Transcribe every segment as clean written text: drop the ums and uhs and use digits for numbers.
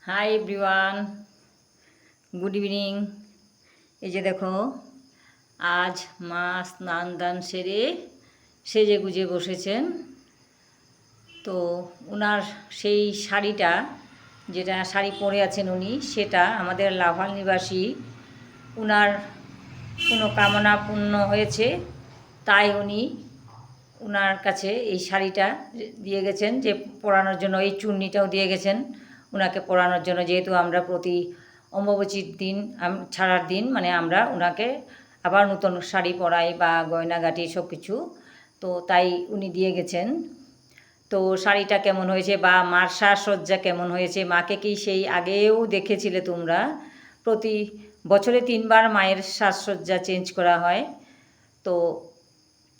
Hi everyone, good evening. এই যে দেখো, আজ মা স্নান দান সেরে সেজে গুজে বসেছেন। তো ওনার সেই শাড়িটা, যেটা শাড়ি পরে আছেন উনি, সেটা আমাদের লাভাল নিবাসী ওনার কোনো কামনা পূর্ণ হয়েছে, তাই উনি ওনার কাছে এই শাড়িটা দিয়ে গেছেন যে পরানোর জন্য। এই চুন্নিটাও দিয়ে গেছেন ওনাকে পরানোর জন্য, যেহেতু আমরা প্রতি অমাবস্যার দিন ছাড়ার দিন মানে আমরা ওনাকে আবার নতুন শাড়ি পরাই বা গয়নাগাটি সব কিছু, তো তাই উনি দিয়ে গেছেন। তো শাড়িটা কেমন হয়েছে বা মার সাজসজ্জা কেমন হয়েছে, মাকে কি সেই আগেও দেখেছিলে তোমরা? প্রতি বছরে 3বার মায়ের সাজসজ্জা চেঞ্জ করা হয়। তো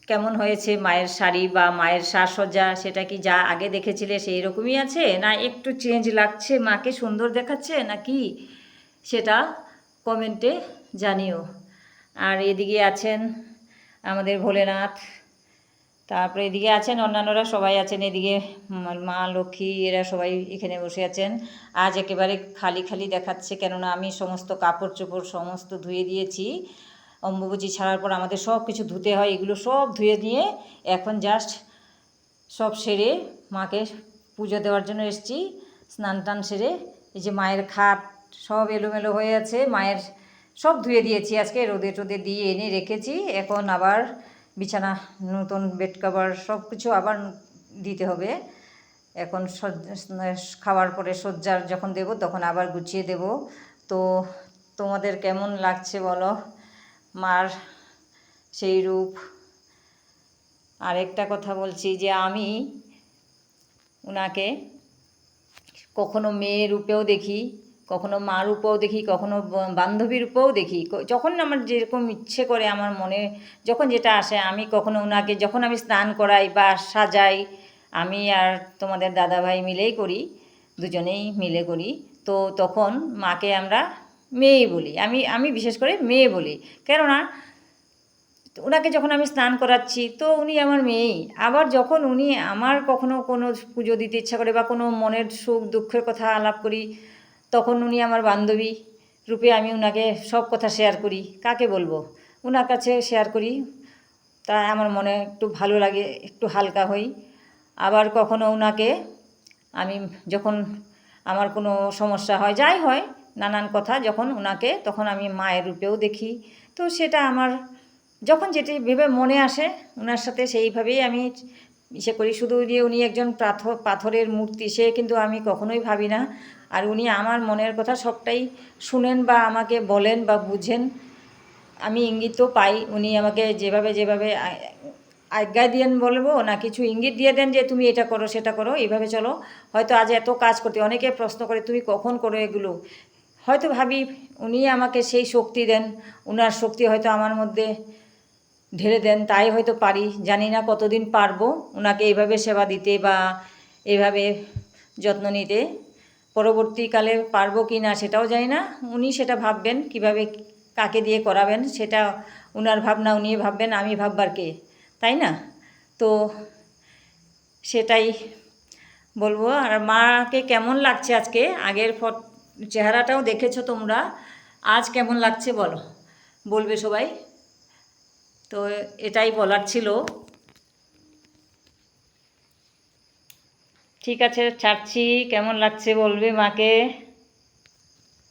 কেমন হয়েছে মায়ের শাড়ি বা মায়ের সাজসজ্জা, সেটা কি যা আগে দেখেছিলে সেই রকমই আছে, না একটু চেঞ্জ লাগছে, মাকে সুন্দর দেখাচ্ছে নাকি, সেটা কমেন্টে জানিও। আর এদিকে আছেন আমাদের ভোলেনাথ, তারপরে এদিকে আছেন অন্যান্যরা, সবাই আছেন। এদিকে মা লক্ষ্মী, এরা সবাই এখানে বসে আছেন। আজ একেবারে খালি খালি দেখাচ্ছে, কেননা আমি সমস্ত কাপড় চোপড় সমস্ত ধুয়ে দিয়েছি। অম্বুবাচী ছাড়ার পর আমাদের সব কিছু ধুতে হয়, এগুলো সব ধুয়ে দিয়ে এখন জাস্ট সব সেরে মাকে পুজো দেওয়ার জন্য এসেছি। স্নান টান সেরে এই যে মায়ের খাট সব এলোমেলো হয়ে আছে, মায়ের সব ধুয়ে দিয়েছি আজকে, রোদে টোদে দিয়ে এনে রেখেছি। এখন আবার বিছানা, নতুন বেড কভার সব কিছু আবার দিতে হবে। এখন খাওয়ার পরে সজ্জার যখন দেব তখন আবার গুছিয়ে দেব। তো তোমাদের কেমন লাগছে বলো মার সেই রূপ? আরেকটা কথা বলছি যে আমি ওনাকে কখনো মেয়ে রূপেও দেখি, কখনো মা রূপেও দেখি, কখনো বান্ধবী রূপেও দেখি। যখন আমার যেরকম ইচ্ছে করে, আমার মনে যখন যেটা আসে, আমি কখনো ওনাকে যখন আমি স্নান করাই বা সাজাই, আমি আর তোমাদের দাদাভাই মিলেই করি, দুজনেই মিলে করি। তো তখন মাকে আমরা মেয়েই বলি, আমি বিশেষ করে মেয়ে বলি, কেননা ওনাকে যখন আমি স্নান করাচ্ছি তো উনি আমার মেয়েই। আবার যখন উনি আমার কখনো কোনো পুজো দিতে ইচ্ছা করে বা কোনো মনের সুখ দুঃখের কথা আলাপ করি, তখন উনি আমার বান্ধবী রূপে আমি ওনাকে সব কথা শেয়ার করি। কাকে বলবো, ওনার কাছে শেয়ার করি, তাই আমার মনে একটু ভালো লাগে, একটু হালকা হই। আবার কখনো ওনাকে আমি যখন আমার কোনো সমস্যা হয়, যাই হয় নানান কথা, যখন ওনাকে তখন আমি মায়ের রূপেও দেখি। তো সেটা আমার যখন যেটি ভেবে মনে আসে ওনার সাথে সেইভাবেই আমি ইসে করি। শুধু যে উনি একজন পাথরের মূর্তি সে কিন্তু আমি কখনোই ভাবি না। আর উনি আমার মনের কথা সবটাই শুনেন বা আমাকে বলেন বা বুঝেন, আমি ইঙ্গিতও পাই। উনি আমাকে যেভাবে যেভাবে আজ্ঞা দিয়েন বলবো না, কিছু ইঙ্গিত দিয়ে দেন যে তুমি এটা করো সেটা করো, এইভাবে চলো। হয়তো আজ এত কাজ করতে, অনেকে প্রশ্ন করে তুমি কখন করো এগুলো, হয়তো ভাবি উনি আমাকে সেই শক্তি দেন, ওনার শক্তি হয়তো আমার মধ্যে ঢেলে দেন, তাই হয়তো পারি। জানি না কতদিন পারবো ওনাকে এইভাবে সেবা দিতে বা এইভাবে যত্ন নিতে, পরবর্তীকালে পারবো কি না সেটাও জানি না। উনি সেটা ভাববেন কিভাবে কাকে দিয়ে করাবেন, সেটা ওনার ভাবনা, উনি ভাববেন, আমি ভাববার কে, তাই না? তো সেটাই বলবো। আর মাকে কেমন লাগছে আজকে, আগের চেহারাটাও দেখেছো তোমরা, আজ কেমন লাগছে বলো, বলবে সবাই। তো এটাই বলার ছিল। ঠিক আছে, ছাড়ছি, কেমন লাগছে বলবে মাকে।